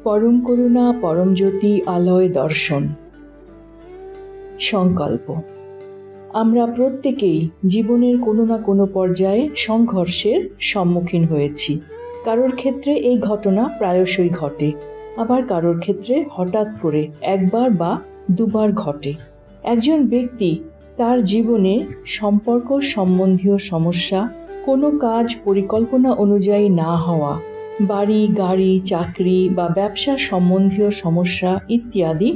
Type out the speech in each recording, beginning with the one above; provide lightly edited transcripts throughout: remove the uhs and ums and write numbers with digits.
পরম করুণা পরম জ্যোতি আলয় দর্শন। সংকল্প। আমরা প্রত্যেকেই জীবনের কোনো না কোনো পর্যায়ে সংঘর্ষের সম্মুখীন হয়েছি। কারোর ক্ষেত্রে এই ঘটনা প্রায়শই ঘটে, আবার কারোর ক্ষেত্রে হঠাৎ করে একবার বা দুবার ঘটে। একজন ব্যক্তি তার জীবনে সম্পর্ক সম্বন্ধীয় সমস্যা, কোনো কাজ পরিকল্পনা অনুযায়ী না হওয়া, বাড়ি গাড়ি চাকরি বা ব্যবসা সম্বন্ধীয় সমস্যা ইত্যাদি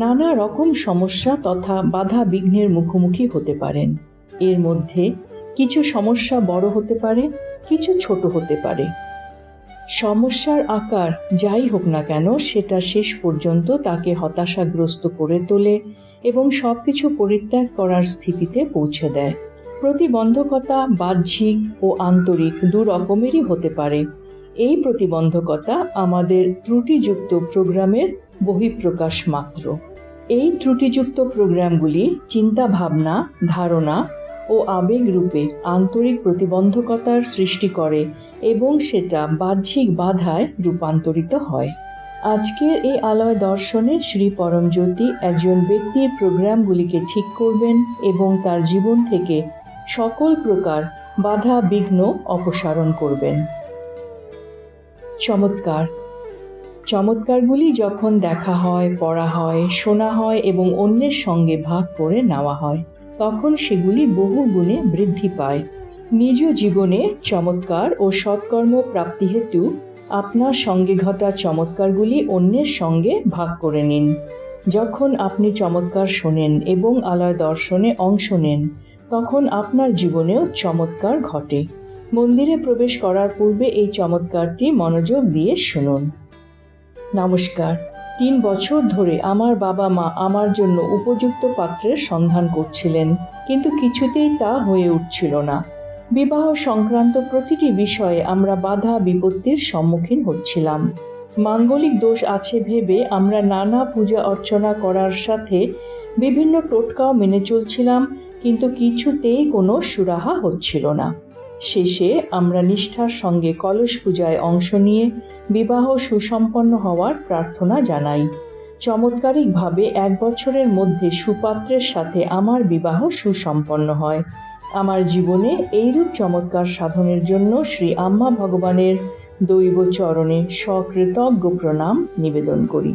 নানা রকম সমস্যা তথা বাধা বিঘ্নের মুখোমুখি হতে পারেন। এর মধ্যে কিছু সমস্যা বড় হতে পারে, কিছু ছোট হতে পারে। সমস্যার আকার যাই হোক না কেন, সেটা শেষ পর্যন্ত তাকে হতাশাগ্রস্ত করে তোলে এবং সবকিছু পরিত্যাগ করার স্থিতিতে পৌঁছে দেয়। প্রতিবন্ধকতা বাহ্যিক ও আন্তরিক দু রকমেরই হতে পারে। এই প্রতিবন্ধকতা আমাদের ত্রুটিযুক্ত প্রোগ্রামের বহিঃপ্রকাশ মাত্র। এই ত্রুটিযুক্ত প্রোগ্রামগুলি চিন্তা ভাবনা, ধারণা ও আবেগ রূপে আন্তরিক প্রতিবন্ধকতার সৃষ্টি করে এবং সেটা বাহ্যিক বাধায় রূপান্তরিত হয়। আজকের এই আলয় দর্শনে শ্রী পরমজ্যোতি একজন ব্যক্তির প্রোগ্রামগুলিকে ঠিক করবেন এবং তার জীবন থেকে সকল প্রকার বাধা বিঘ্ন অপসারণ করবেন। চমৎকার। চমৎকারগুলি যখন দেখা হয়, পড়া হয়, শোনা হয় এবং অন্যের সঙ্গে ভাগ করে নেওয়া হয়, তখন সেগুলি বহু গুণে বৃদ্ধি পায়। নিজ জীবনে চমৎকার ও সৎকর্ম প্রাপ্তি হেতু আপনার সঙ্গে ঘটা চমৎকারগুলি অন্যের সঙ্গে ভাগ করে নিন। যখন আপনি চমৎকার শোনেন এবং আলয় দর্শনে অংশ নেন, তখন আপনার জীবনেও চমৎকার ঘটে। মন্দিরে প্রবেশ করার পূর্বে এই চমৎকারটি মনোযোগ দিয়ে শুনুন। নমস্কার। 3 বছর ধরে আমার বাবা মা আমার জন্য উপযুক্ত পাত্রের সন্ধান করছিলেন, কিন্তু কিছুতেই তা হয়ে উঠছিল না। বিবাহ সংক্রান্ত প্রতিটি বিষয়ে আমরা বাধা বিপত্তির সম্মুখীন হচ্ছিলাম। মাঙ্গলিক দোষ আছে ভেবে আমরা নানা পূজা অর্চনা করার সাথে বিভিন্ন টোটকাও মেনে চলছিলাম, কিন্তু কিছুতেই কোনো সুরাহা হচ্ছিল না। শেষে আমরা নিষ্ঠার সঙ্গে কলস পূজায় অংশ নিয়ে বিবাহ সুসম্পন্ন হওয়ার প্রার্থনা জানাই। চমৎকারিকভাবে 1 বছরের মধ্যে সুপাত্রের সাথে আমার বিবাহ সুসম্পন্ন হয়। আমার জীবনে এইরূপ চমৎকার সাধনের জন্য শ্রী আম্মা ভগবানের দৈব চরণে সকৃতজ্ঞ প্রণাম নিবেদন করি।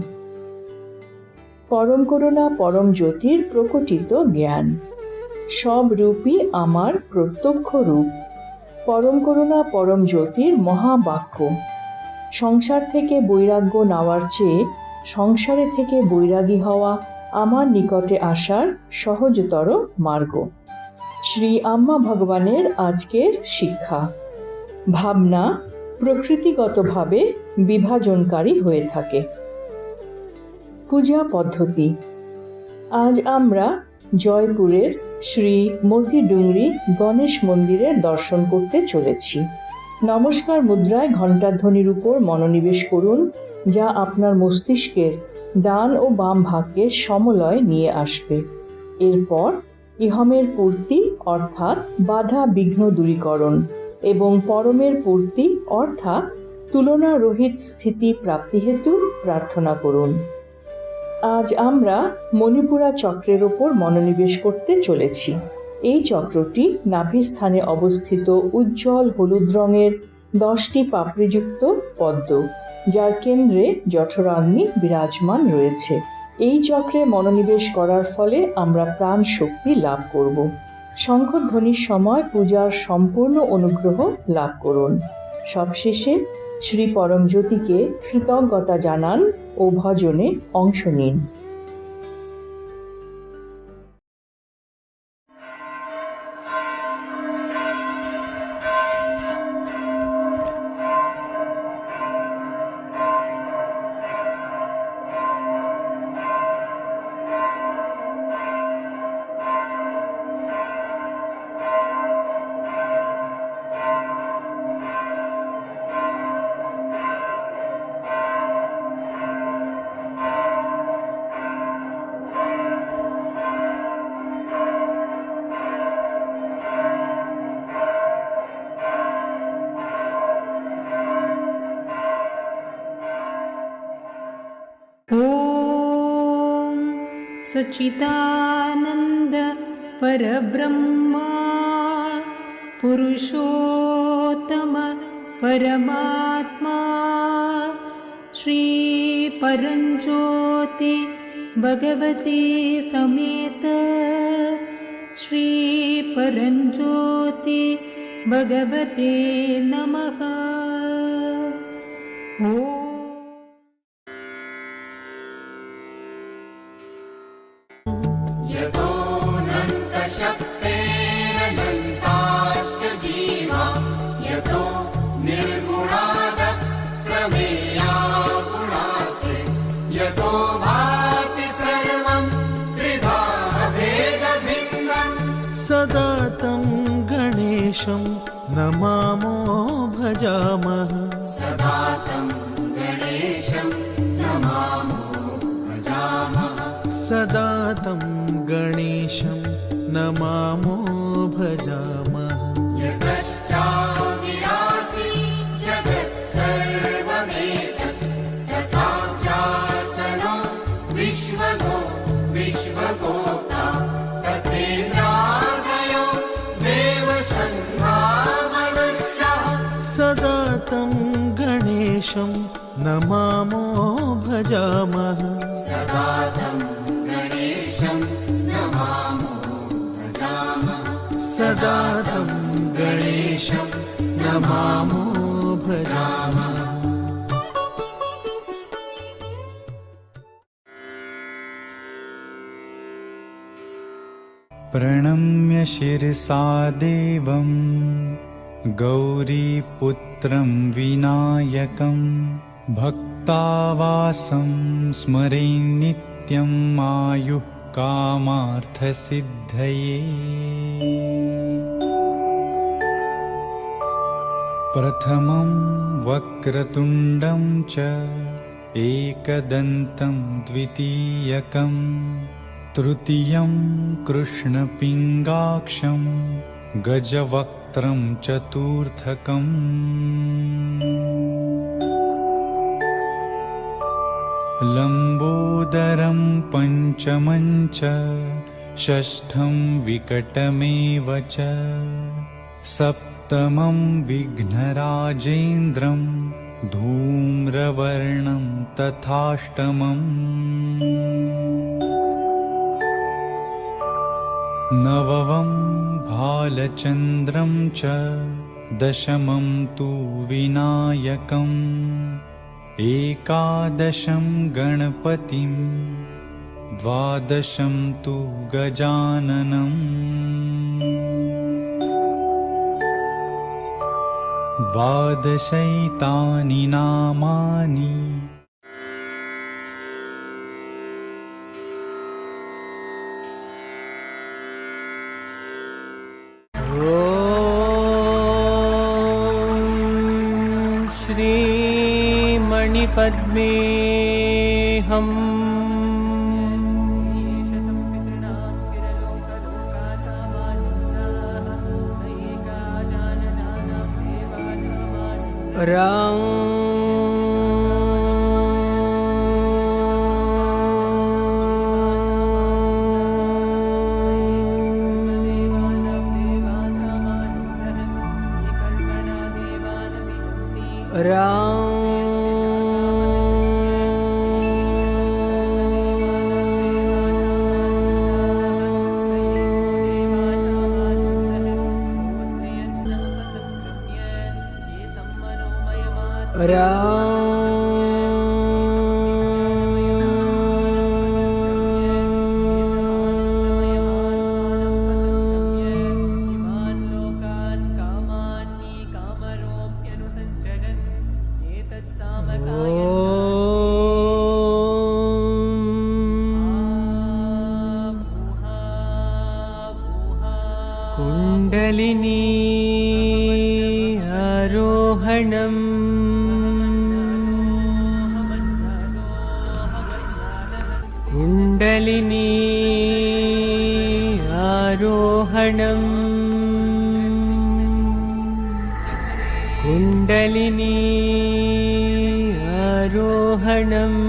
পরম করুণা পরম জ্যোতির প্রকটিত জ্ঞান। সব রূপই আমার প্রত্যক্ষ রূপ। পরম করুণা পরম জ্যোতির মহাবাক্য। সংসার থেকে বৈরাগ্য নেওয়ার চেয়ে সংসারে থেকে বৈরাগী হওয়া আমার নিকটে আসার সহজতর মার্গ। শ্রী আম্মা ভগবানের আজকের শিক্ষা। ভাবনা প্রকৃতিগতভাবে বিভাজনকারী হয়ে থাকে। পূজা পদ্ধতি। আজ আমরা জয়পুরের শ্রী মতি ডুংরি গণেশ মন্দিরের দর্শন করতে চলেছি। নমস্কার মুদ্রায় ঘণ্টাধ্বনির উপর মনোনিবেশ করুন, যা আপনার মস্তিষ্কের ডান ও বাম ভাগকে সমলয় নিয়ে আসবে। এরপর ইহমের পূর্তি অর্থাৎ বাধা বিঘ্ন দূরীকরণ এবং পরমের পূর্তি অর্থাৎ তুলনা রহিত স্থিতি প্রাপ্তি হেতু প্রার্থনা করুন। আজ আমরা মণিপুরা চক্রের ওপর মনোনিবেশ করতে চলেছি। এই চক্রটি নাভিস্থানে অবস্থিত উজ্জ্বল হলুদ রঙের 10টি পাপড়িযুক্ত পদ্ম, যার কেন্দ্রে জঠরাগ্নি বিরাজমান রয়েছে। এই চক্রে মনোনিবেশ করার ফলে আমরা প্রাণ শক্তি লাভ করব। শঙ্খধ্বনির সময় পূজার সম্পূর্ণ অনুগ্রহ লাভ করুন। সবশেষে শ্রী পরমজ্যোতিকে কৃতজ্ঞতা জানান ও ভজনে অংশ নিন। सच्चिदानन्द परब्रह्मा पुरुषोत्तम परमात्मा श्री परञ्ज्योति भगवते समेत श्री परञ्ज्योति भगवते नमः। ॐ यतोऽनन्तशक्तेरनन्ताश्च जीवा यतो निर्गुणादः प्रमेया गुणास्ते यतो भाति सर्वं त्रिधा भेदभिन्नम् सदा तं गणेशं नमामो भजामः। सदा तं गणेशं नमामो भजामः। सदा तं गणेशं नमामो भजामः। यतश्चाविरासि जगत्सर्वमेतत् तथाप्यासनो विश्वगोप्ता तथेन्द्रादयो देवसङ्घा मनुष्याः। सदा तं गणेशं नमामो भजामः। सदा तं गणेशं नमामो भजामः। सदा तं गणेशं नमामो भजामः। प्रणम्य शिरसा देवं गौरीपुत्रं विनायकं भक्तावासं स्मरे नित्यं आयुः कामार्थसिद्धये। प्रथमं वक्रतुण्डं च एकदन्तं द्वितीयकं तृतीयं कृष्णपिङ्गाक्षं गजवक्त्रं चतुर्थकम्। लम्बोदरं पञ्चमं च षष्ठं विकटमेव च सप्तमं विघ्नराजेन्द्रं धूम्रवर्णं तथाष्टमम्। नवमं भालचन्द्रं च दशमं तु विनायकम् एकादशं गणपतिं द्वादशं तु गजाननम्। द्वादशैतानि नामानि श्रीमणिपद्मेऽहम् कुण्डलिनी आरोहणम् कुण्डलिनी आरोहणम् कुण्डलिनी आरोहणम्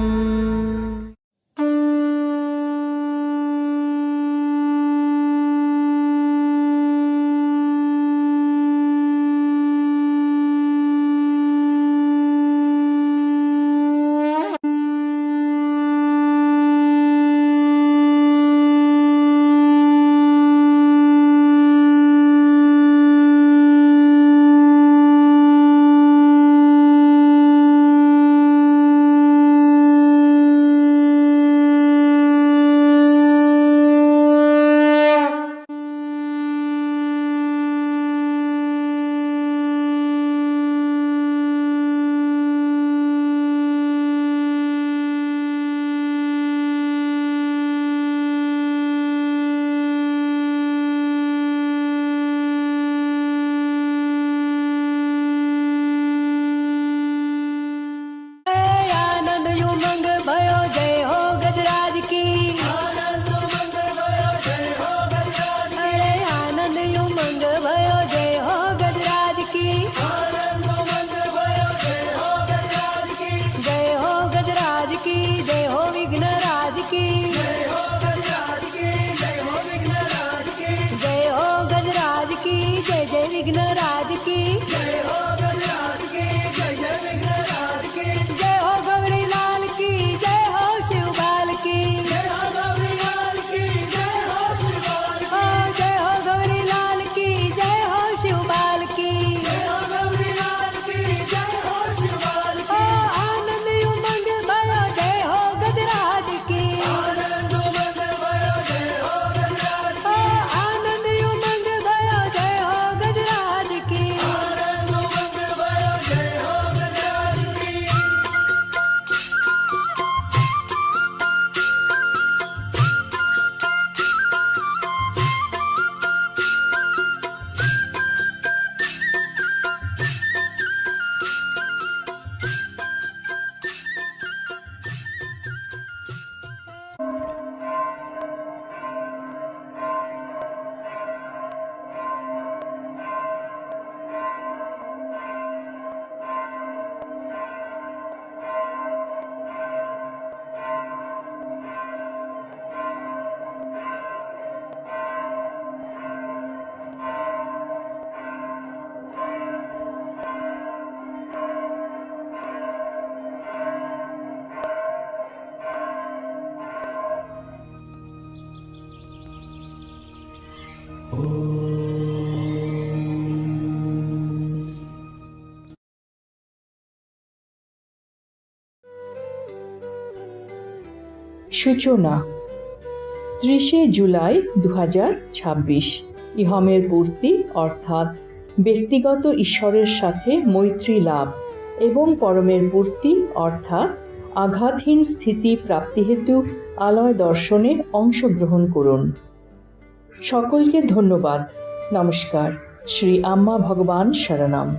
সূচনা 30শে জুলাই 2026। ইহমের পূর্তি অর্থাৎ ব্যক্তিগত ঈশ্বরের সাথে মৈত্রী লাভ এবং পরমের পূর্তি অর্থাৎ আঘাতহীন স্থিতি প্রাপ্তি হেতু আলয় দর্শনে অংশগ্রহণ করুন। সকলকে ধন্যবাদ। নমস্কার। শ্রী আম্মা ভগবান শরণম।